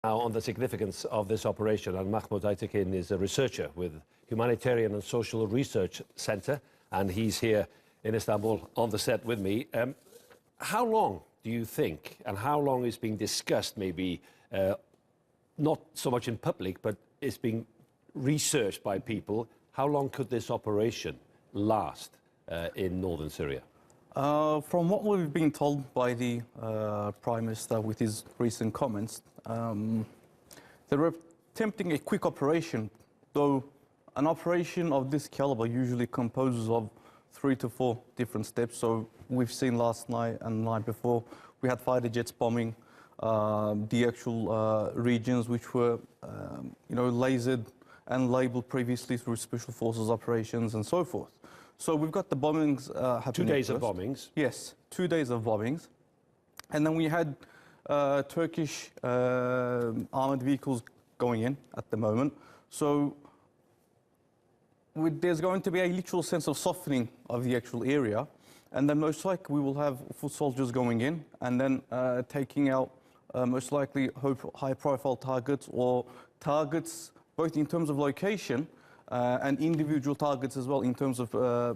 Now, on the significance of this operation, and Mahmut Aytekin is a researcher with Humanitarian and Social Research Centre, and he's here in Istanbul on the set with me. How long do you think, and how long is being discussed, maybe not so much in public, but it's being researched by people, how long could this operation last in northern Syria? From what we've been told by the Prime Minister with his recent comments, they're attempting a quick operation, though an operation of this caliber usually composes of 3 to 4 different steps. So we've seen last night and the night before, we had fighter jets bombing the actual regions which were, lasered and labelled previously through special forces operations and so forth. So we've got the bombings happening. 2 days of bombings? Yes, 2 days of bombings. And then we had Turkish armoured vehicles going in at the moment. So there's going to be a literal sense of softening of the actual area. And then most likely we will have foot soldiers going in and then taking out most likely high-profile targets or targets both in terms of location and individual targets as well in terms of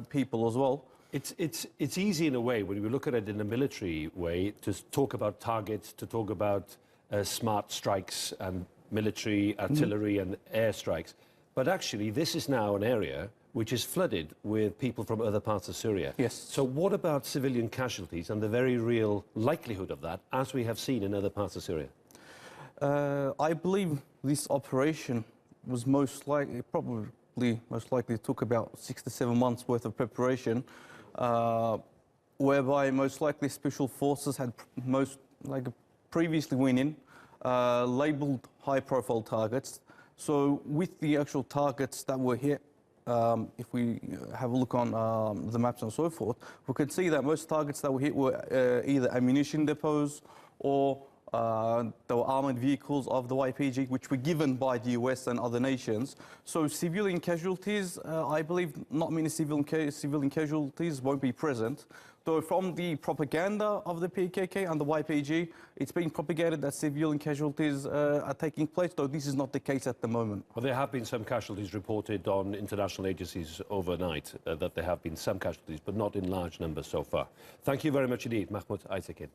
people as well. It's easy in a way, when we look at it in a military way, to talk about targets, to talk about smart strikes and military artillery and air strikes. But actually, this is now an area which is flooded with people from other parts of Syria. Yes. So what about civilian casualties and the very real likelihood of that, as we have seen in other parts of Syria? I believe this operation was most likely took about 6 to 7 months worth of preparation, whereby most likely special forces had previously went in, labelled high-profile targets. So with the actual targets that were hit, if we have a look on the maps and so forth, we can see that most targets that were hit were either ammunition depots or there were armoured vehicles of the YPG, which were given by the US and other nations. So civilian casualties, I believe not many civilian casualties won't be present. Though from the propaganda of the PKK and the YPG, it's being propagated that civilian casualties are taking place, though this is not the case at the moment. Well, there have been some casualties reported on international agencies overnight, that there have been some casualties, but not in large numbers so far. Thank you very much indeed, Mahmut Aytekin.